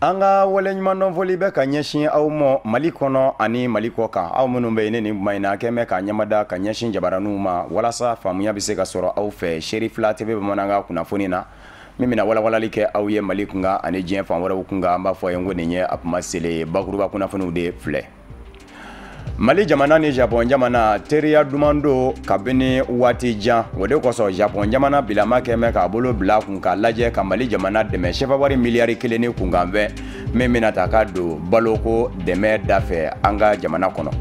Anga wale nyumano voli be ka ɲɛsin aw ma Mali kɔnɔ ani Mali kɔ kan aw minnu bɛ ne ni kuma in na kɛmɛ ka ɲɛmada ka ɲɛsin jabaraniw ma walasa faamuya bɛ se ka sɔrɔ aw fɛ Seri Fila TV bamanankan kunnafoni na min bɛna walawalali kɛ aw ye Mali kunkan ani diɲɛ fan wɛrɛw kunkan an b'a fɔ n ko nin ye a kuma sele bakuruba kunnafoniw de filɛ. Mali jamana ni Japon jamana teriya duman do kabini waati jan o de kosɔn Japon jamana bilama kɛmɛ k'a bolo bila kun ka lajɛ ka Mali jamana dɛmɛ sɛfɛwari miliyari 1 ni kunkanfɛ min bɛna ta ka don baloko dɛmɛ da fɛ an ka jamana kɔnɔ.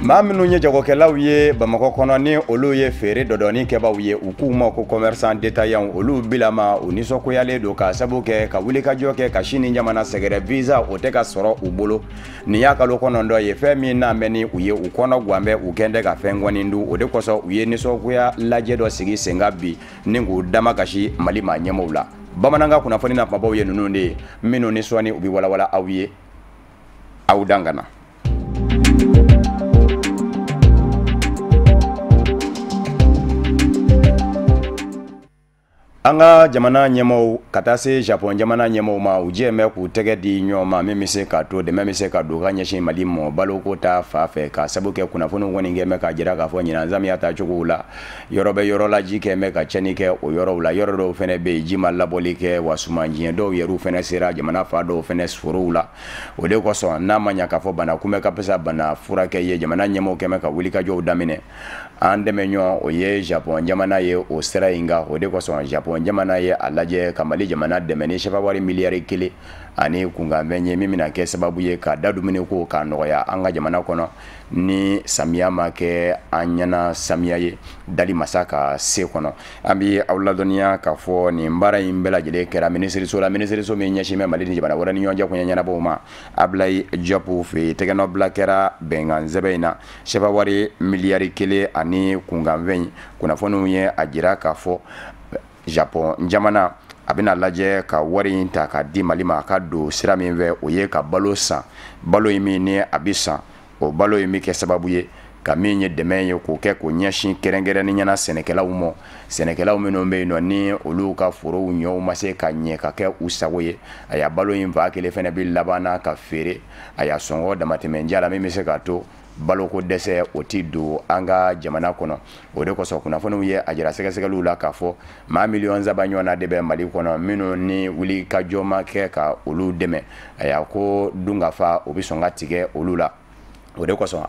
Maa minnu ye jagokɛlaw ye Bamakɔ kɔnɔ ni olu ye feere dɔdɔni kɛbaw ye u k'u ma ko commerçant détaillant olu bilama u nisɔngoyalen do ka sabu kɛ ka wulikajɔ kɛ ka sini jamana sɛgɛrɛ visa o tɛ ka sɔrɔ u bolo nin y'a kalo kɔnɔntɔn ye fɛn min n'a mɛn ni u ye u kɔnɔ ganbɛ u kɛn tɛ ka fɛn ŋɔni dun o de kosɔn u ye nisɔngoya lajɛ dɔ sigi sen kan bi ni k'u dama kasi Mali maa ɲɛmɔgɔw la bamanankan kunnafoni na kumabaw ye ninnu de ye minnu ni sɔnni u bɛ walawala aw ye aw dangana. An ka jamana ɲɛmɔgɔw ka taa se Japon jamana ɲɛmɔgɔw ma u jɛ mɛ k'u tɛgɛ di ɲɔgɔn ma min bɛ se ka to dɛmɛ bɛ se ka don ka ɲɛsin Mali mɔ baloko ta fan fɛ ka sabu kɛ kunnafoni kɔni kɛ mɛ ka jira k'a fɔ ɲinan ya ta cogow la yɔrɔ bɛ yɔrɔ la ji kɛ mɛ ka cɛnni kɛ o yɔrɔw la yɔrɔ dɔw fɛnɛ bɛ yen ji ma labɔli kɛ wa sumanjiyɛn dɔw yɛrɛw fɛnɛ sera jamana fa dɔw fɛnɛ forow la o de kosɔn n'a ma ɲa k'a fɔ bana kunbɛ ka fisa bana furakɛ ye jamana ɲɛmɔgɔw kɛ mɛ ka wulikajɔw daminɛ an dɛmɛ ɲɔgɔn o ye Japon jamana ye o sira in kan o de kosɔn Japon jamana ye a lajɛ ka Mali jamana dɛmɛ ni sɛfɛwari miliyari 1 ani kunkanfɛn ye min bɛna kɛ sababu ye ka da dumuni ko k'a nɔgɔya an ka jamana kɔnɔ ni samiya ma kɛ an ɲɛna samiya ye dali masa ka se kɔnɔ an bɛ aw ladɔnniya k'a fɔ nin baara in bɛɛ lajɛlen kɛra minisiriso la minisiriso min ɲɛsin bɛ Mali ni jamana wɛrɛ ni ɲɔgɔn cɛ kun ɲɛnabɔw ma Ablaye Diop fɛ tɛgɛnɔ bila kɛra bɛnkan sɛbɛn in na sɛfɛwari miliyari 1 ani kunkanfɛn kunnafoniw ye a jira k'a fɔ Japon jamana a bɛna lajɛ ka wari in ta ka di Mali ma a ka don sira min fɛ o ye ka balo san balo in min ni a bɛ san o balo in bɛ kɛ sababu ye ka min ye dɛmɛ ye k'o kɛ k'o ɲɛsin kɛrɛnkɛrɛnnen ɲɛna sɛnɛkɛlaw ma sɛnɛkɛlaw minnu bɛ yen nɔ ni olu ka forow ɲɛw ma se ka ɲɛ ka kɛ u sago ye a y'a balo in fa kelen fɛnɛ bɛ laban ka feere a y'a sɔngɔ damatɛmɛndiya la min bɛ se ka to baloko dɛsɛ o ti don an ka jamana kɔnɔ o de kosɔn kunnafoniw ye a jira sɛgɛsɛgɛliw la k'a fɔ maa miliyɔn saba ɲɔgɔnna de bɛ Mali kɔnɔ minnu ni wulikajɔ ma kɛ ka olu dɛmɛ a y'a ko dun ka fa o bɛ sɔn ka tigɛ olu la o de kosɔn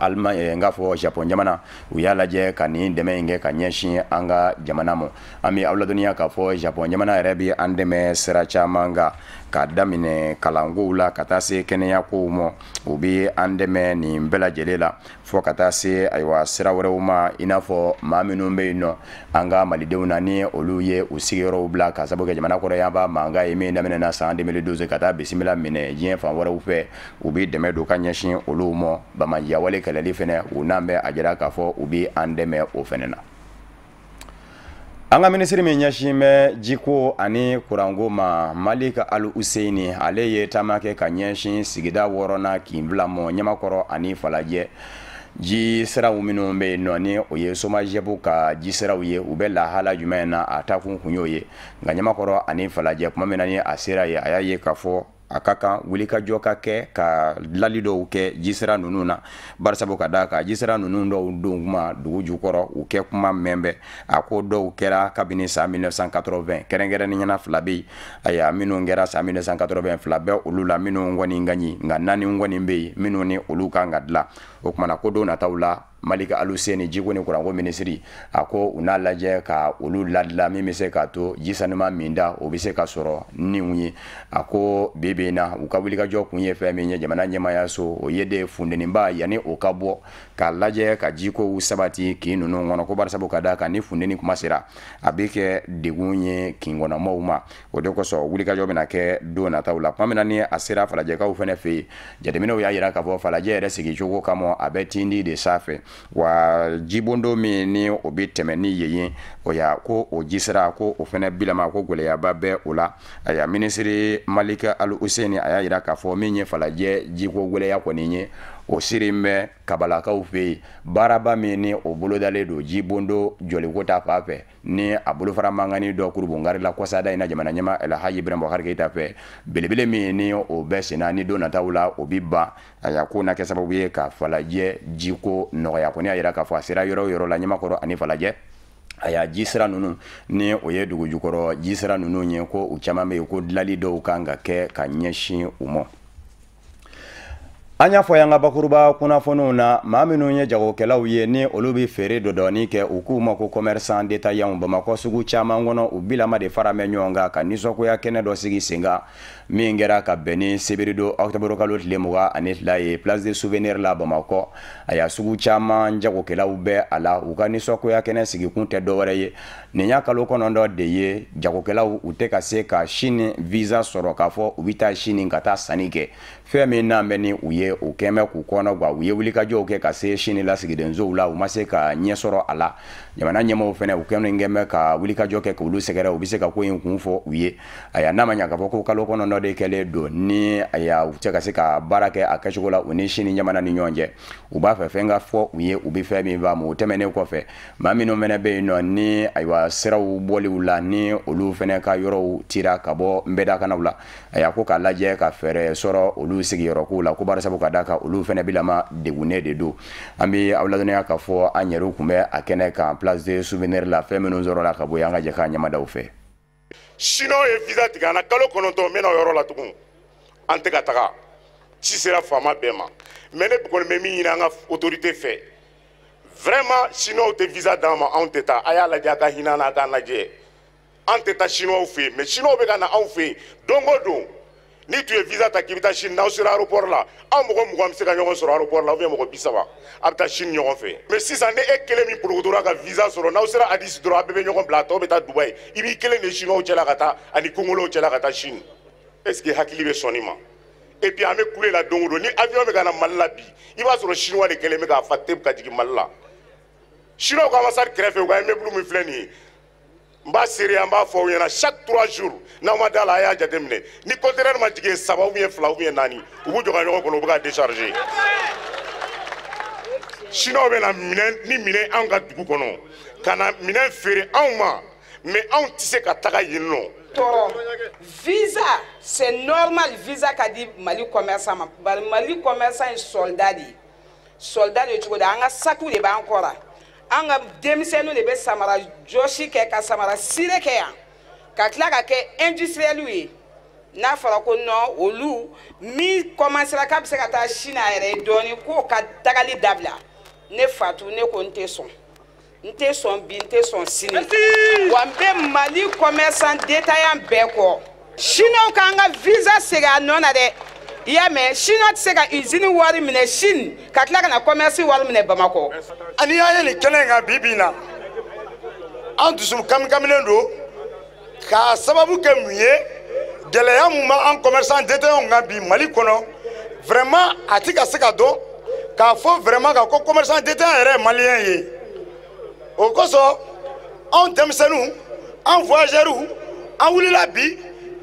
n k'a fɔ Japon jamana u y'a lajɛ ka nin dɛmɛ in kɛ ka ɲɛsin an ka jamana ma an bɛ aw ladɔnniya k'a fɔ Japon jamana yɛrɛ bɛ an dɛmɛ sira caman kan ka daminɛ kalankow la ka taa se kɛnɛyakow ma u bɛ an dɛmɛ nin bɛɛ lajɛlen la fɔ ka taa se ayiwa sira wɛrɛw ma i n'a fɔ maa minnu bɛ yen nɔ an ka malidenw na ni olu ye u sigiyɔrɔw bila ka sabu kɛ jamana kɔrɔ yan b'a mankan ye min daminɛna san 2012 ka taa bisimila minɛ diɲɛ fan wɛrɛw fɛ u bɛ dɛmɛ don ka ɲɛsin olu ma bamajiya wale kɛlɛli fɛnɛ u n'an bɛ a jira k'a fɔ u bɛ an dɛmɛ o fɛnɛ na. An ka minisiri min ɲɛsin bɛ jiko ani kuranko ma Malika Alu Useini ale ye taama kɛ ka ɲɛsin sigida 6nan Kinbila mɔ Ɲamakɔrɔ ani Falajɛ ji siraw minnu bɛ yen nɔ ni o ye Somajɛbu ka ji siraw ye u bɛ lahala jumɛn na a takun kun y'o ye nka Ɲamakɔrɔ ani Falajɛ kuma min na ni a sera ye a y'a ye k'a fɔ a ka kan wulikajɔ ka kɛ ka lali dɔw kɛ jisira ninnu na barisabu ka da ka jisira ninnu dɔw don kuma dugu jukɔrɔ u kɛ kuma mɛn bɛ a ko dɔw kɛra kabini san 1980 kɛrɛnkɛrɛnnen ɲɛna fila bɛ yen aya minnu kɛra san 1980 fila bɛ olu la minnu ŋɔni ka ɲi nka naani ŋɔni bɛ yen minnu ni olu kan ka dilan o kumana ko don nataw la Malika Alu Useini jiko ni kuranko minisiri a ko u n'a lajɛ ka olu ladila min bɛ se ka to ji sanuma min da o bɛ se ka sɔrɔ niw ye a ko bi in na u ka wulikajɔ kun ye fɛn min ye jamana ɲɛmaaya so o ye de funteninba yanni o ka bɔ k'a lajɛ ka jikow sabati kin ninnu kɔnɔ ko barisabu ka da kan ni funteni kuma sera a bɛ kɛ degun ye kin kɔnɔmaw ma o de kosɔn wulikajɔ bɛna kɛ don nataw la kuma min na ni a sera falajɛkaw fɛnɛ fɛ yen jateminɛw y'a jira k'a fɔ falajɛ yɛrɛ sigicogo kama a bɛ tindi de sanfɛ wa jibondo min ni o bɛ tɛmɛ ni yen o ya ko o jisira ko o fɛnɛ bilama ko gɛlɛyaba bɛ o la a ya minisiri Malika Alu Useini a y'a jira k'a fɔ min ye falajɛ jiko gɛlɛya kɔni ye o sirimbe kabalakaw fe baraba mini o bolodale do jibondo joli kota fafe ni abulu fara mangani do kurbu ngari la kosada ina jamana nyama el haji ibrahim bakar keita fe belebele mini o besina ni do natawula o bibba aya kuna ke sababu ye ka falaje jiko no ya koni ayira ka fa sira yoro la nyama koro ani falaje aya jisra nunu ni oye dugu jukoro jisra nunu nye ko uchamame ko dilali do kanga ke kanyeshi umo anya fo yanga bakuruba kuna fono na maminu nye jago kelaw ye ni olubi fere dodoni ke ukuma ko commerçant détaillant Bamako sugu chama ngono ubila ma de farame nyonga kaniso ko ya kene do sigi singa mingera ka beni sebirido octobre kalot lemuga anet la e place de souvenir la Bamako aya sugu chama jago kelaw be ala ukaniso ko ya kene sigi kunte do wore ye ninya kalo kono ndo de ye jago kelaw uteka se ka Chine visa soro ka fo ubita Chine ngata sanike femi na mbeni uye ukeme kukono gwa uye wulika jo ke ka se Chine la sigidenzo ula umase ka nyesoro ala jamana nyemo fene ukeme ngeme ka wulika jo ke ulu segera ubise ka ko yinkunfo uye aya namanya ka boko kalo kono no de kele do ni aya uteka se ka barake akashogola uni Chine jamana ni nyonje uba fe fenga fo uye ubi femi va mu temene ko fe mami no mene be no ni aywa sera u boli ula ni ulu fene ka yoro tira ka bo mbeda kana ula aya ko ka laje ka fere soro ulu sigi yoro ko la ko barasa bu ka daka ulu fene bilama degune de do ambi awladone ka fo anyeru kumbe akene ka place de souvenir la femeno zoro la ka boyanga je ka nyama daw fe sino e visa tigana kalo kononto mena yoro la tugun ante ka taga ci sera fama bema mene ko me mi ina nga autorité fait vraiment sino te visa dama en teta aya la jaka hinana ka naje en teta sino fe mais sino be kana en fe dongodo ni tu es visa ta kibita Chine na sur aéroport là am mo am se ka nyon sur aéroport là ou bien mo bisaba abta Chine nyon fait mais si ça ne est que les pour dora ka visa sur na sur Addis droit be nyon plateau beta Dubai ibi kele ne Chine o chela kata ani Congolo o chela kata Chine est-ce que hakili be sonima et puis ame couler la dongodo ni avion be kana malla bi il va sur chinois de kele me ka fatte ka digi malla chinois ko amasa crève ko ame blu mi fleni mba seri amba fo yana chaque 3 jours na ma dala ya jademne ni contraire ma jige saba ou bien fla ou bien nani ubu joga nyoko ko buka décharger chinois be na minen ni minen anga dugu kono kana minen fere anma mais on tisse ka taga yinno visa c'est normal visa ka di Mali commerçant Mali commerçant est soldat de tugoda anga saku de ba ankora anga demisenu de be samara joshi ke ka samara sire ke ya ka tla ka ke industriel wi na fara ko no olu mi commencera ka se ka ta Chine ere doni ko ka tagali dabla ne fatu ne ko nte son binte son sini wambe Mali commerçant détaillant beko Chino kanga visa sega nona de ya me Chino sega usine wari mine Chine katla kana commerce wari mine Bamako ani ya ni kelenga bibina antu sum kamilendo ka sababu ke muye geleya muma en commerçant détaillant ngabi Mali kono vraiment atika sega do ka fo vraiment ka commerçant détaillant ere malien ye au koso on demsenu en voyageur en wulila bi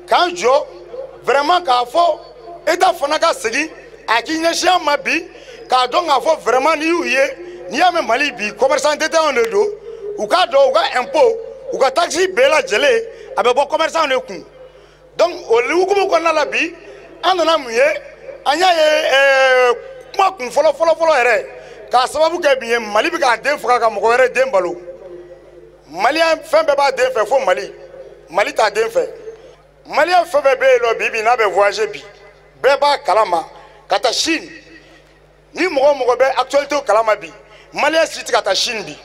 kan jo vraiment ka fo eta fona ka segi akinya shia mabi ka don ka fo vraiment ni uye ni ame Mali bi commerçant d'état on do ou ka do ou ka impôt ou ka taxi bela jele abe bo commerçant ne kun donc o lu ko ko na la bi anona muye anya ye kuma kun folo ere ka sababu ke bi Mali bi ka den fuka ka mo ere den balo Malien fembe ba den fe fo Mali ta den fe Malien fembe be lo bibi na be voyager bi be ba kalama kata Chine ni mo be actualité kalama bi Malien siti kata Chine bi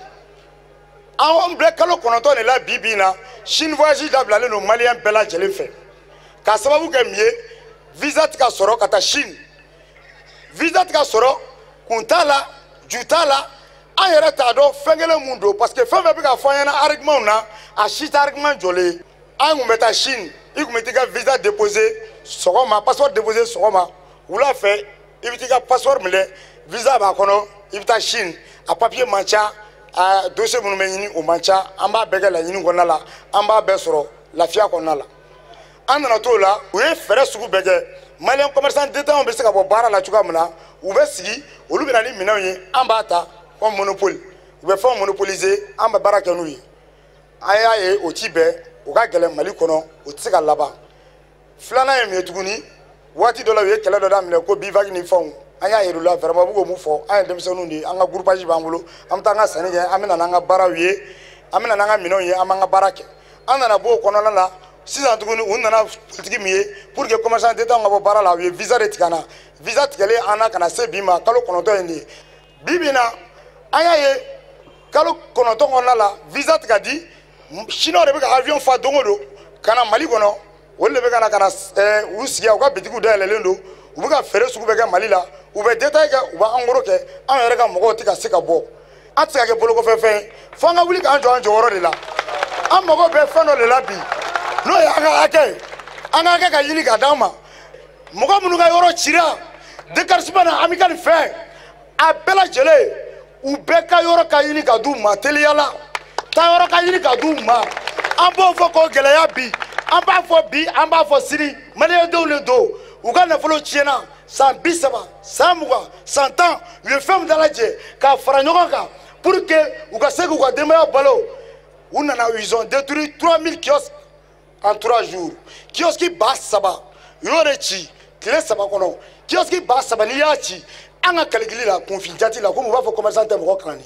on ble kalo kononto ne la bibi na Chine voyager dabla le no Malien bela jele fe ka sababu ke miye visa tika soro kata Chine visa tika soro kuntala jutala ayere ta do fengele mundo parce que femme be ka foyana argument na a chita argument jolé ay meta Chine ikumetika visa déposé sogoma passeport déposé sogoma wula fait ibitika passeport mele visa ba kono ibita Chine a papier mancha a dossier mun menyini o mancha amba begala nyini gonala amba besoro lafia konala anana to la o ye fere sugu bege Malien commerçant d'état on be se ka bo bara la chuka muna u bɛ sigi olu bɛ na ni minɛnw ye an b'a ta comme monopole u bɛ fɛnw monopoliser an bɛ baara kɛ n'u ye an y'a ye o ci bɛɛ o ka gɛlɛn Mali kɔnɔ o tɛ se ka laban filanan ye mun ye tuguni waati dɔ la u ye kɛlɛ dɔ daminɛ ko bivac ni fɛnw an y'a yir'u la vraiment u bɛ k'o mun fɔ an ye denmisɛnninw de ye an ka groupage b'an bolo an bɛ taa an ka sanni kɛ an bɛ na n'an ka baaraw ye an bɛ na n'an ka minɛnw ye an b'an ka baara kɛ an nana bɔ o kɔnɔna la sisan tuguni u nana politique min ye pour que commerçant tɛ taa an ka bɔ baara la u ye visa de tigɛ an na visa tigɛlen an na ka na se bi ma kalo 9 in de ye bi bi in na an y'a ye kalo 9 kɔnɔna la visa tigɛ di chinois de bɛ ka avion fa don o don ka na Mali kɔnɔ olu de bɛ ka na u sigi u ka bitigiw dayɛlɛlen don u bɛ ka feere sugu bɛ kɛ Mali la u bɛ détail kɛ u bɛ engros kɛ an yɛrɛ ka mɔgɔw tɛ ka se ka bɔ an tɛ se ka kɛ bolokɔfɛfɛn ye fo an ka wuli k'an jɔ an jɔyɔrɔ de la an mago bɛ fɛn dɔ de la bi n'o ye an ka hakɛ ye an ka hakɛ ka ɲini ka d'an ma mɔgɔ minnu ka yɔrɔ cira déclassement na amical fɛ a bɛɛ lajɛlen u bɛɛ ka yɔrɔ ka ɲini ka d'u ma teliya la taa yɔrɔ ka ɲini ka d'u ma an b'o fɔ k'o gɛlɛya bi an b'a fɔ bi an b'a fɔ sini maliyɛndenw de don u ka nafolo tiɲɛna san 30 san 20 san 10 u ye fɛn min dalajɛ k'a fara ɲɔgɔn kan pour que u ka se k'u ka denbaya balo u nana ils ont détruit 3000 kiosques en 3 jours kiosque ba 3 u y'o de ci tile 3 kɔnɔ kiosque ba 3 n'i y'a ci an ka calcul la kunfin jati la komi u b'a fɔ commerçant tɛ mɔgɔ kalanni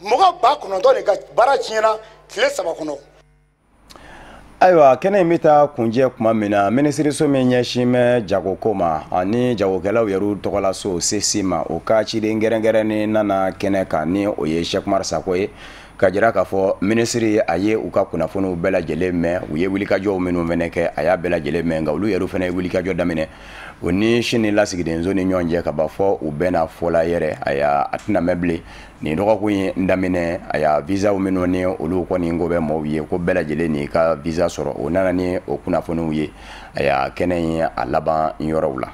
mɔgɔ ba 9 de ka baara tiɲɛna tile 3 kɔnɔ. Ayiwa kɛnɛ in bɛ taa kunjɛ tuma min na minisiriso min ɲɛsin bɛ jagoko ma ani jagokɛlaw yɛrɛ tɔgɔla so sesi ma o ka ciden gɛrɛngɛrɛnni nana kɛnɛ kan ni o ye Cheikh Umar Sako ye ka jira k'a fɔ minisiri a ye u ka kunnafoniw bɛɛ lajɛlen mɛn u ye wulikajɔw minnu fɛnɛ kɛ a y'a bɛɛ lajɛlen mɛn nka olu yɛrɛ fɛnɛ ye wulikajɔ daminɛ o ni sini lasigidenso ni ɲɔgɔn cɛ ka ba fɔ u bɛna fɔla yɛrɛ a tɛna mɛn bilen nin dɔgɔkun ye n daminɛ a y'a visaw minnu ni olu kɔni ko bɛ maaw ye ko bɛɛ lajɛlen n'i ka visa sɔrɔ o nana ni o kunnafoniw ye a y'a kɛnɛ in a laban yɔrɔw la.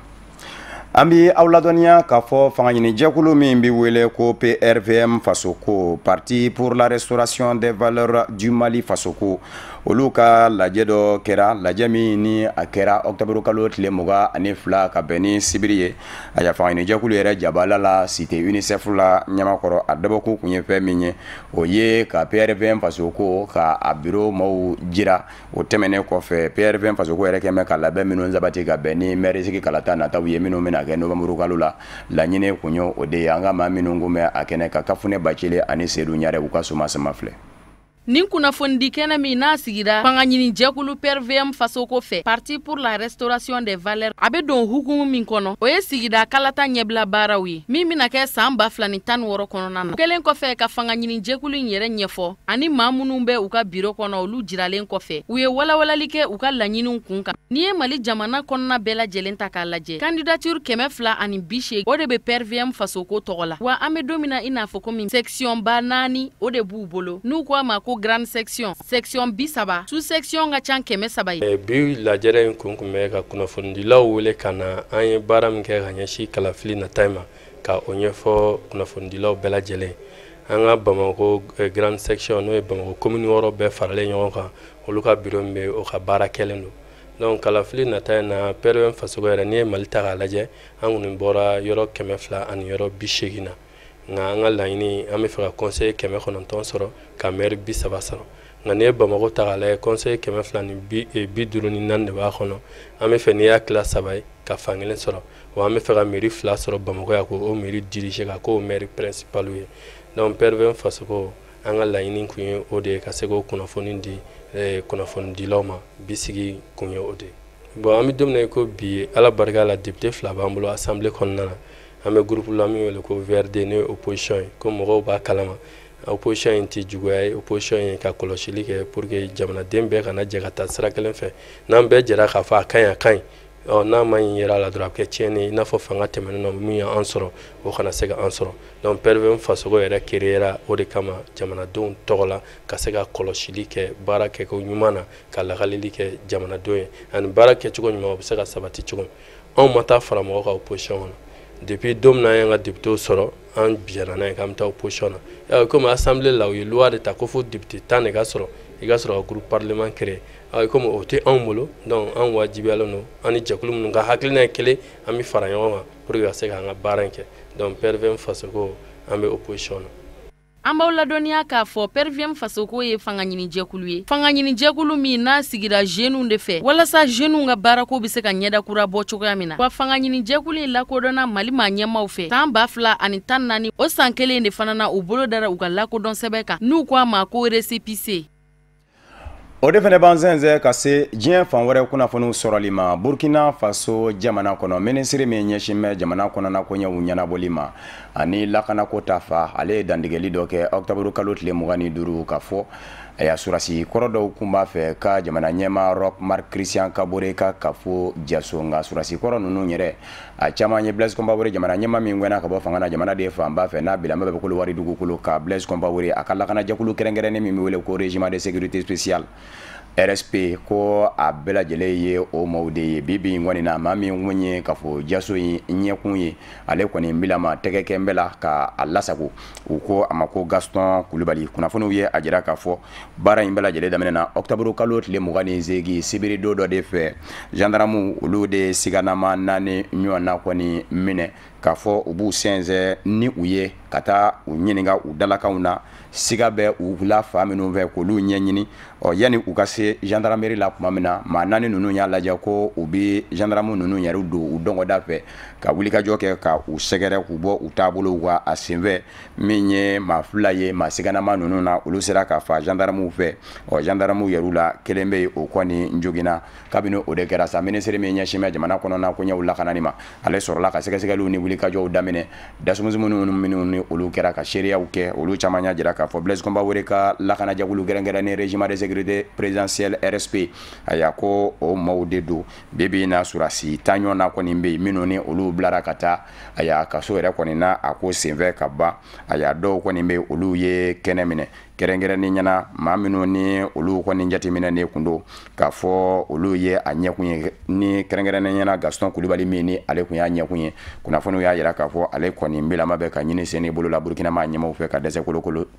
An bɛ aw ladɔnniya k'a fɔ fangaɲinijɛkulu min bɛ wele ko PRVM Fasoko Parti pour la restauration des valeurs du Mali Fasoko olu ka lajɛ dɔ kɛra lajɛ min ni a kɛra octobre kalo tile 22 ka bɛn ni sibiri ye a y'a fangaɲinijɛkulu yɛrɛ jabala la cité UNICEF la ɲamakɔrɔ a dabɔkun kun ye fɛn min ye o ye ka PRVM Fasoko ka a bureau maaw jira o tɛmɛnen kɔfɛ PRVM Fasoko yɛrɛ kɛmɛ ka labɛn minnu sabati ka bɛn ni maire sigi kalata nataw ye minnu bɛna kɛ novembre kalo la laɲini kun ye o de ye an ka maa minnu kun bɛ a kɛnɛ ka Kafune Bacile ani Seydou Ɲare u ka soma sama filɛ. Nin kunnafoni kɛnɛ min n'a sigira fangaɲini jɛkulu PRVM Fasoko fɛ Parti pour la restauration des valeurs a bɛ don hukumu min kɔnɔ o ye sigida kalata ɲɛbila baaraw ye min bɛna kɛ san 2016 kɔnɔna na kelen kɔfɛ ka fangaɲini jɛkulu in yɛrɛ ɲɛfɔ ani maa minnu bɛ u ka bureau kɔnɔ olu jiralen kɔfɛ u ye walawalali kɛ u ka laɲiniw kun kan n'i ye Mali jamana kɔnɔna bɛɛ lajɛlen ta k'a lajɛ candidature 280 o de bɛ PRVM Fasoko tɔgɔ la wa an bɛ don min na i n'a fɔ komi section ba 4 o de b'u bolo n'u ko a ma ko grande section section B3 sous section ka ca 300 ye bi lajɛrɛ in kun bɛ ka kunnafonidilaw wele ka na an ye baara min kɛ ka ɲɛsin kalafili nata ma ka o ɲɛfɔ kunnafonidilaw bɛɛ lajɛlen an ka Bamako grande section n'o ye Bamako commune wɔɔrɔ bɛɛ faralen ɲɔgɔn kan olu ka bureau min bɛ o ka baara kɛlen don donc kalafili nata na PRVM Fasoko yɛrɛ n'i ye Mali ta k'a lajɛ an kɔni bɔra yɔrɔ 200 ani yɔrɔ 80 na nga an ka laɲini an bɛ fɛ ka conseil 900 sɔrɔ ka maire 30 sɔrɔ nga n'i ye Bamako ta k'a lajɛ conseil 254 de b'a kɔnɔ an bɛ fɛ n'i y'a tila 3 ye ka fan kelen sɔrɔ wa an bɛ fɛ ka mairie 2 sɔrɔ Bamako ya ko o mairie diriger ka k'o maire principal ye donc PRVM Fasoko an ka laɲini kun ye o de ye ka se k'o kunnafoni di kunnafonidilaw ma bisigi kun ye o de ye bon an bɛ don min na ko bi ala barika la député 2 b'an bolo assemblée kɔnɔna na an bɛ groupe la min wele ko VRD ne opposition ye ko mɔgɔw b'a kalama opposition in tɛ juguya ye opposition ye ka kɔlɔsili kɛ pour que jamanaden bɛɛ kana jɛ ka taa sira kelen fɛ n'an bɛɛ jɛra k'a fɔ a ka ɲi n'a ma ɲi yɛrɛ la dɔrɔn a bɛ kɛ tiɲɛni ye i n'a fɔ fanga tɛmɛnen na min y'an sɔrɔ o kana se ka an sɔrɔ donc PRVM Fasoko yɛrɛ créera o de kama jamanadenw tɔgɔ la ka se ka kɔlɔsili kɛ baara kɛcogo ɲuman na ka lakalili kɛ jamanadenw ye ani baara kɛcogo ɲuman o bɛ se ka sabati cogo min anw ma taa fara mɔgɔw ka opposition kɔnɔ depuis don min na an y'an ka député sɔrɔ an biyana n'a ye k'an bɛ taa opposition na comme assemblée la u ye loi de ta ko fo député 10 de ka sɔrɔ i ka sɔrɔ ka groupe parlement créé comme o tɛ anw bolo donc an wajibiyalen don an ni jɛkulu minnu ka hakilina ye kelen an bɛ fara ɲɔgɔn kan pour que ka se k'an ka baara in kɛ donc pervem faso ko an bɛ opposition na. An b'aw ladɔnniya k'a fɔ perviem fasoko ye fanga ɲini jɛkulu ye. Fanga ɲini jɛkulu min n'a sigira jeunes de fɛ walasa jeunes ka baarako bɛ se ka ɲɛdakura bɔ cogoya min na. Wa fanga ɲini jɛkulu in lakodɔnna Mali maa ɲɛmaw fɛ san 2014 o san kelen de fana na u bolo dara u ka lakodɔn sɛbɛn kan n'u ko a ma ko récépissé. O de fana b'an sɛnsɛn ka se diɲɛ fan wɛrɛ kunnafoniw sɔrɔli ma. Burkina Faso jamana kɔnɔ minisiri min ɲɛsin bɛ jamana kɔnɔna koɲɛw ɲɛnabɔli ma ani lakanako ta fa ale ye dantigɛli dɔ kɛ octobre kalo tile 25 ka fɔ a y'a surasi kɔrɔ dɔw kun b'a fɛ ka jamana ɲɛma Roch Marc Christian Kabore ka kafo jaso nka surasi kɔrɔ ninnu yɛrɛ a caman ye Blaise Compaoré jamana ɲɛma min gɛnna ka bɔ fanga na jamana de fan b'a fɛ n'a bilama bɛ kolo wari dugukolo ka Blaise Compaoré a ka lakanajɛkulu kɛrɛnkɛrɛnnen min bɛ wele ko régiment de sécurité spéciale RSP ko a bɛɛ lajɛlen ye o maaw de ye bibi in kɔni na maa min kun ye k'a fɔ jaso in ɲɛkun ye ale kɔni bilama tɛgɛ kɛ n bɛ la ka a lasago u ko a ma ko Gaston Kulibali kunnafoniw ye a jira k'a fɔ baara in bɛɛ lajɛlen daminɛna octobre kalo tile 28 sibiri don dɔ de fɛ gendarme olu de siganama 4 ɲɔgɔnna kɔni minɛ k'a fɔ u b'u sɛnsɛn ni u ye ka taa u ɲininka u dalakanw na siga bɛ u la fa minnu fɛ k'olu ɲɛɲini yani u ka se gendarmerie la tuma min na maa 4 ninnu y'a lajɛ ko u bɛ gendarme ninnu yɛrɛ don u dɔngɔda fɛ ka wulikajɔ kɛ ka u sɛgɛrɛ k'u bɔ u taabolow ka a senfɛ min ye maa 2 ye maa siganama ninnu na olu sera ka fa gendarmew fɛ gendarmew yɛrɛ la kelen bɛ o kɔni joginna kabini o de kɛra sa ministre min ɲɛsin bɛ jamana kɔnɔna koɲɛw lakanani ma ale sɔrɔla ka sɛgɛsɛgɛliw ni wulikajɔw daminɛ dasumuzumu minnu ni olu kɛra ka seereyaw kɛ olu caman y'a jira k'a fɔ Blaise Compaoré ka lakanajɛkulu gɛrɛnkɛrɛnnen régiment de sécurité présidentielle RSP a y'a ko o maaw de don bibi na surasi ta ɲɔgɔnna kɔni bɛ yen minnu ni olu bilara ka taa a y'a kaso yɛrɛ kɔni na a ko senfɛ ka ban a y'a dɔw kɔni bɛ olu ye kɛnɛ minɛ kɛrɛnkɛrɛnni ɲɛna maa minnu ni olu kɔni jateminɛnen kun don k'a fɔ olu ye a ɲɛkun ye ni kɛrɛnkɛrɛnnen ɲɛna Gaston Kulibali min ni ale kun y'a ɲɛkun ye kunnafoniw y'a jira k'a fɔ ale kɔni bilama bɛ ka ɲini sen bolo la Burkina maa ɲɛmaw fɛ ka dɛsɛ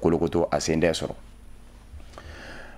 kolokoto a sen dɛ sɔrɔ.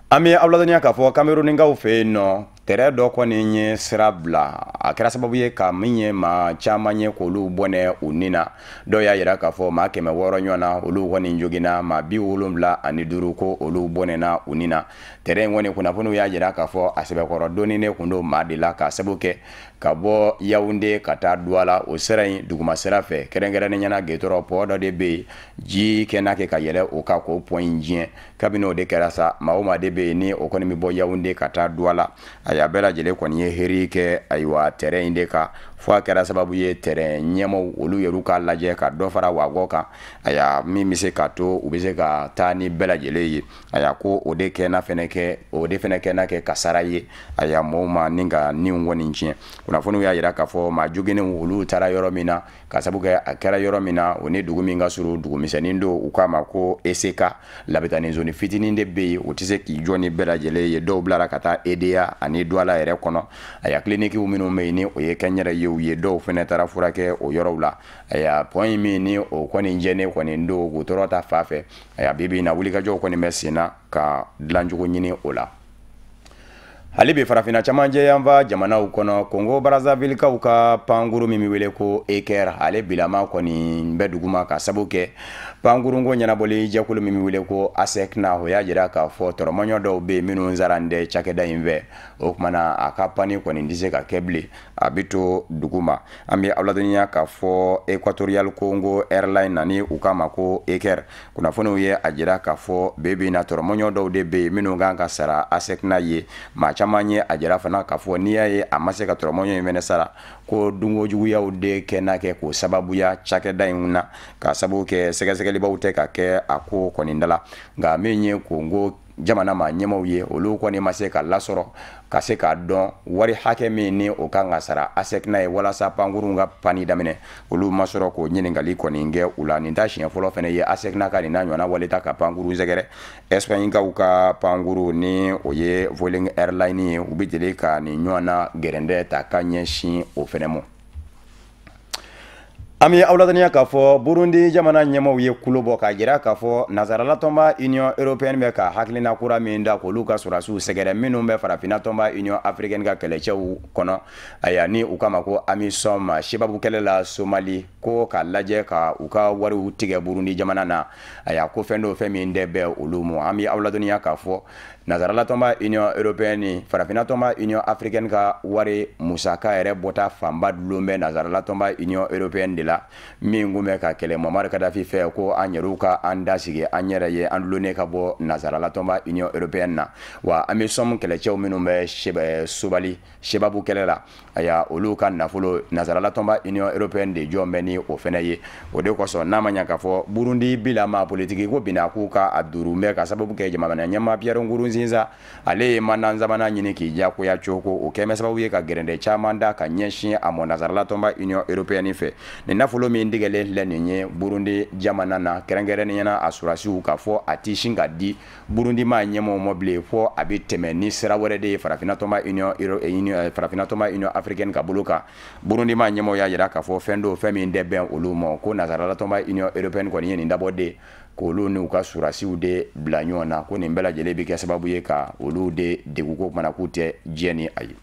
An bɛ aw ladɔnniya k'a fɔ Camerounikaw fɛ yen nɔ terrain dɔ kɔni ye sira bila a kɛra sababu ye ka min ye maa caman ye k'olu bɔnɛ u ni na dɔw y'a jira k'a fɔ maa 600 ɲɔgɔnna olu kɔni joginna maa 75 ko olu bɔnɛna u ni na terrain kɔni kunnafoniw y'a jira k'a fɔ a sɛbɛkɔrɔ donni ne kun don maa de la ka sababu kɛ ka bɔ Yaoundé ka taa Douala o sira in duguma sira fɛ kɛrɛnkɛrɛnnen ɲɛna Gétoro port dɔ de bɛ yen ji kɛ n'a kɛ ka yɛlɛ o ka k'o pont in diɲɛ kabini o de kɛra sa maa o maa de bɛ yen ni o kɔni bɛ bɔ Yaoundé ka taa Douala a y'a bɛɛ lajɛlen kɔni ye heri kɛ ayiwa terrain in de kan fo a kɛra sababu ye terrain ɲɛmaw olu yɛrɛ k'a lajɛ ka dɔ fara wagɔ kan a y'a min bɛ se ka to u bɛ se ka taa ni bɛɛ lajɛlen ye a y'a ko o de kɛna fɛnɛ kɛ o de fɛnɛ kɛna kɛ kasara ye a y'a mɔɔw ma ni ka niw kɔni tiɲɛ kunnafoniw y'a jira k'a fɔ maa joginnenw olu taara yɔrɔ min na ka sababu kɛ a kɛra yɔrɔ min na o ni dugu min ka surun dugu misɛnnin don u k'a ma ko ECK labɛnni zone fitinin de bɛ yen o tɛ se k'i jɔ ni bɛɛ lajɛlen ye dɔw bilara ka taa EDA ani Douala yɛrɛ kɔnɔ a y'a cliniques minnu bɛ yen ni o ye kɛnyɛrɛ ye u ye dɔw fɛnɛ taara furakɛ o yɔrɔw la a y'a point min ni o kɔni jɛnen kɔni don o tɔɔrɔ ta fa fɛ a y'a bibi na wulikajɔw kɔni bɛ sen na ka dilancogo ɲini o la. hali bi farafina camancɛ yanfa jamanaw kɔnɔ Congo Brazzaville kaw ka pankuru min bɛ wele ko EKR ale bilama kɔni bɛ duguma ka sabu kɛ pankurunko ɲɛnabɔli jɛkulu min bɛ wele ko ASECNA o y'a jira k'a fɔ tɔrɔmɔɲɔ dɔw bɛ minnu nsaran tɛ cakɛda in fɛ o kumana a ka pani kɔni tɛ se ka kɛ bilen a bɛ to duguma an bɛ aw ladɔnniya k'a fɔ Equatorial Congo Airline nani u k'a ma ko EKR kunnafoniw ye a jira k'a fɔ bi na tɔrɔmɔɲɔ dɔw de bɛ minnu kan ka sara ASECNA ye maa caman ye a jira fana k'a fɔ n'i y'a ye a ma se ka tɔrɔmɔɲɔ in fɛnɛ sara ko dunkojuguyaw de kɛ n'a kɛ k'o sababuya cakɛda in na ka sababu kɛ sɛgɛsɛgɛlibaw tɛ ka kɛ a ko kɔni da la nka min ye Congo jamana ma ɲɛmaw ye olu kɔni ma se ka lasɔrɔ ka se k'a dɔn wari hakɛ min ni o kan ka sara ASECNA ye walasa pankurun ka pani daminɛ olu ma sɔrɔ k'o ɲininkali kɔni kɛ u la nin ta siɲɛ fɔlɔ fɛnɛ ye ASECNA ka nin n'a ɲɔgɔnna walita ka pankuru sɛgɛrɛ Espagnekaw ka pankuru ni o ye Vueling Airline ye u bɛ deli ka nin ɲɔgɔnna gɛrɛndɛ ta ka ɲɛsin o fɛnɛ ma Ami awladaniya k'a fɔ Burundi jamana ɲɛmaaw ye kulo bɔ k'a jira k'a fɔ nazarala tɔnba Union européenne bɛ ka hakilina kura min da k'olu ka sɔrɔdasiw sɛgɛrɛ minnu bɛ farafina tɔnba Union africaine ka kɛlɛcɛw kɔnɔ aya ni u kama ko AMISOM Shebabu kɛlɛ la Somali ko k'a lajɛ ka u ka wariw tigɛ Burundi jamana na aya ko fɛn dɔ fɛn min dɛ bɛ olu mɔ an bɛ awladaniya k'a fɔ nazarala tɔnba Union européenne farafina tɔnba Union africaine ka wari musaka yɛrɛ bɔta fanba dulon bɛ nazarala tɔnba Union européenne de la min kun bɛ ka kɛlɛ Muammar Gaddafi fɛ ko an yɛrɛw ka an dasigi an yɛrɛ ye an dulonnen ka bɔ nazarala tɔnba Union européenne na wa AMISOM kɛlɛcɛw minnu bɛ Sobali Shebabu kɛlɛ la aya olu ka nafolo nazarala tɔnba Union européenne de jɔn bɛ ni o fɛnɛ ye o de kosɔn n'a ma ɲa k'a fɔ Burundi bilama politiki ko bina k'u ka a duuru bɛ ka sababu kɛ jamana ɲɛmaa Pierre Nkurunziza ale ye mandan zamana ɲini k'i jakoya cogo o kɛmɛ sababu ye ka gɛrɛndɛ caman da ka ɲɛsin a mɔ nazarala tɔnba Union européenne fɛ ni nafolo min digɛlen filɛ nin ye Burundi jamana na kɛrɛnkɛrɛnnenya a surasiw k'a fɔ a ti sin ka di Burundi ma ɲɛmaaw ma bilen fɔ a bɛ tɛmɛ ni sira wɛrɛ de ye farafina tɔnba Union africaine ka bolo kan Burundi ma ɲɛmaaw y'a jira k'a fɔ fɛn dɔ fɛn min tɛ bɛn olu ma ko nazarala tɔnba Union européenne kɔni ye nin dabɔ de k'olu n'u ka surasiw de bila ɲɔgɔn na ko nin bɛɛ lajɛlen bɛ kɛ sababu ye ka olu de degun ko kumana k'u tɛ diɲɛ ni a ye.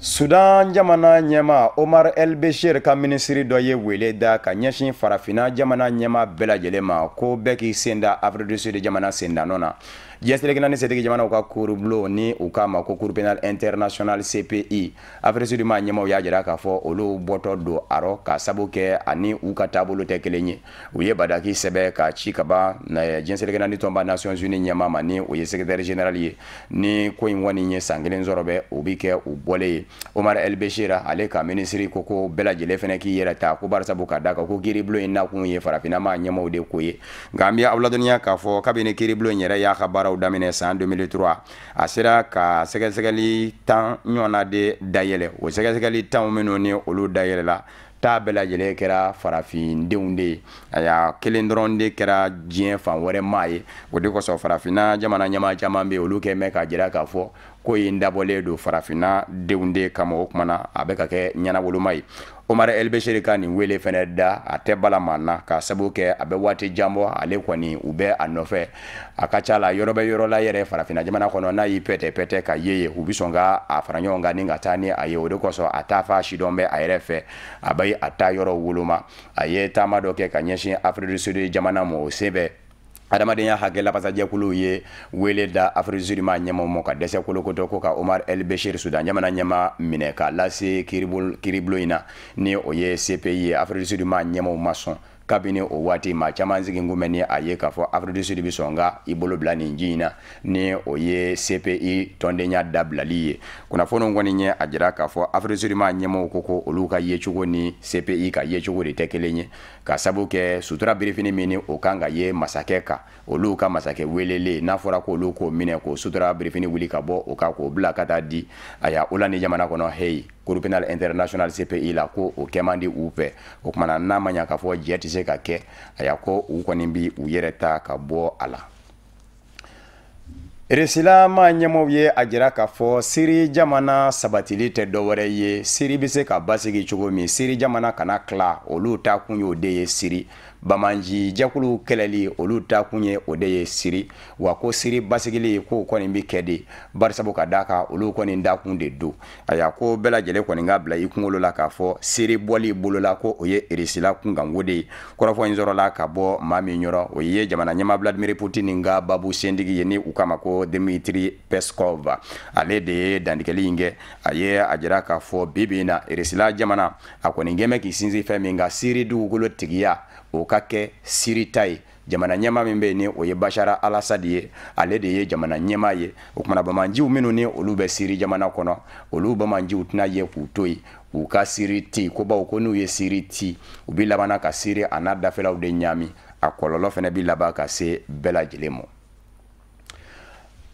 Sudan jamana ɲɛma Omar El Bashir ka minisiri dɔ ye wele da ka ɲɛsin farafina jamana ɲɛma bɛɛ lajɛlen ma ko bɛɛ k'i sen da Afrique du Sud jamana sendannɔ na diɲɛselekina ni setigi jamanaw ka kurubulon ni u k'a ma ko Cour pénale internationale CPI Afrique du Sud ma ɲɛmaw y'a jira k'a fɔ olu bɔtɔ don arɔ ka sabu kɛ ani u ka taabolo tɛ kelen ye u ye badaki sɛbɛ ka ci ka ban diɲɛselekina ni tɔnba Nations Unies ɲɛma ma ni o ye secrétaire général ye ni ko in kɔni ye san kelen sɔrɔ bɛ o bi kɛ u bɔlen ye Omar El Bashir ale ka minisiri ko bɛɛ lajɛlen fɛnɛ k'i yɛrɛ ta ko barisabu ka da kan ko kiiribulon in nakun ye farafina ma ɲɛmaw de ko ye nka an bɛ aw ladɔnniya k'a fɔ kabini kiiribulon in yɛrɛ y'a ka baaraw daminɛ san 2003 a sera ka sɛgɛsɛgɛli 10 ɲɔgɔnna de dayɛlɛ o sɛgɛsɛgɛli 10 minnu ni olu dayɛlɛla taa bɛɛ lajɛlen kɛra farafindenw de ye a y'a kelen dɔrɔn de kɛra diɲɛ fan wɛrɛ maa ye o de kosɔn farafina jamana ɲɛmaa caman bɛ yen olu kɛ mɛn ka jira k'a fɔ ko in dabɔlen don farafina denw de kama o kumana a bɛ ka kɛ ɲɛnawoloma ye Omar El Bashir ka nin wele fɛnɛ da a tɛ bala maa na ka sabu kɛ a bɛ waati jan bɔ ale kɔni u bɛ a nɔfɛ a ka ca la yɔrɔ bɛ yɔrɔ la yɛrɛ farafina jamana kɔnɔ n'a y'i pɛtɛ ka ye u bɛ sɔn ka a fara ɲɔgɔn kan ni ka taa ni a ye o de kosɔn a t'a fa sidɔn bɛ a yɛrɛ fɛ a bɛ a taa yɔrɔ woloma a ye taama dɔ kɛ ka ɲɛsin Afrique du Sud jamana ma o sen bɛ adamadenya hakɛla pasajɛkuluw ye wele da Afrique du Sud ma ɲɛmaw ma ka dɛsɛ kolokotɔ ko ka Omar El Bashir Sudan jamana ɲɛma minɛ ka lase kiiribulon in na ni o ye CPI ye Afrique du Sud ma ɲɛmaw ma sɔn kabini o waati maa caman sigin kun bɛ ni a ye k'a fɔ Afrique du Sud bɛ sɔn ka i bolo bila nin ji in na ni o ye CPI tɔndenya dabilali ye kunnafoniw kɔni ye a jira k'a fɔ Afrique du Sud ma ɲɛmaw ko olu ka yecogo ni CPI ka yecogo de tɛ kelen ye ka sabu kɛ sutura birifini min ni o kan ka ye masakɛ kan olu ka masakɛ welele n'a fɔra ko olu k'o minɛ k'o sutura birifini wuli ka bɔ o kan k'o bila ka taa di a ya o la ni jamana kɔnɔ heyi Cour pénale internationale CPI la ko o kɛ man di u fɛ o kumana n'a ma ɲa k'a fɔ jɛ tɛ se ka kɛ a ya ko u kɔni bi u yɛrɛ ta ka bɔ a la. Eresilama ɲɛmɔgɔw ye a jira k'a fɔ Siri jamana sabatili tɛ dɔwɛrɛ ye Siri bɛ se ka basigi cogo min Siri jamana kana tila olu ta kun y'o de ye Siri Bamanji jɛkulu kɛlɛli olu ta kun ye o de ye Siri wa ko Siri basigili ko kɔni bi kɛ de barisabu ka da kan olu kɔni da kun de do a ya ko bɛɛ lajɛlen kɔni ka bila i kunkolo la k'a fɔ Siri bɔli bolola ko o ye Eresila kunkanko de ye kɔrɔfɔ in sɔrɔla ka bɔ maa min yɔrɔ o ye jamana ɲɛmaa Vladimir Putin ka babu sentigi ye ni u kama ko Dmitry Peskov ale de ye dantigɛli in kɛ a ye a jira k'a fɔ bibi in na Eresila jamana a kɔni gɛmɛ k'i sinsin fɛn min ka Siri dugukolo tigiya o ka kɛ Siri ta ye jamana ɲɛmaa min bɛ yen ni o ye Bashar al-Assad ye ale de ye jamana ɲɛmaa ye o kumana bamanjiw minnu ni olu bɛ Siri jamana kɔnɔ olu bamanjiw tɛna ye k'u to yen u ka Siri ti ko bawo ko n'u ye Siri ti u bi labana ka Siri a n'a dafɛlaw de ɲami a kɔlɔlɔ fana bi laban ka se bɛɛ lajɛlen ma.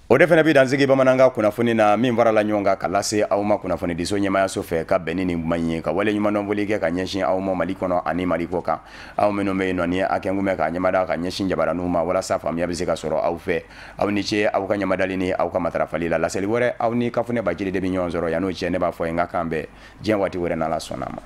O de fana bi dansigi bamanankan kunnafoni na min farala ɲɔgɔn kan ka lase aw ma kunnafoni diso ɲɛmaayaso fɛ ka bɛn ni nin kuma ye ka wale ɲuman dɔnbɔli kɛ ka ɲɛsin aw ma Mali kɔnɔ ani Mali kɔ kan aw minnu bɛ yen nɔ ni a kɛ kun bɛ ka ɲɛmada ka ɲɛsin jabaraniw ma walasa faamuya bɛ se ka sɔrɔ aw fɛ aw ni ce aw ka ɲɛmadali ni aw ka matarafali la laseli wɛrɛ aw ni kafunɛ bajiri de bɛ ɲɔgɔn sɔrɔ yan'o cɛ ne b'a fɔ n ka kan bɛɛ diɲɛ waati wɛrɛ n'Ala sɔnna ma.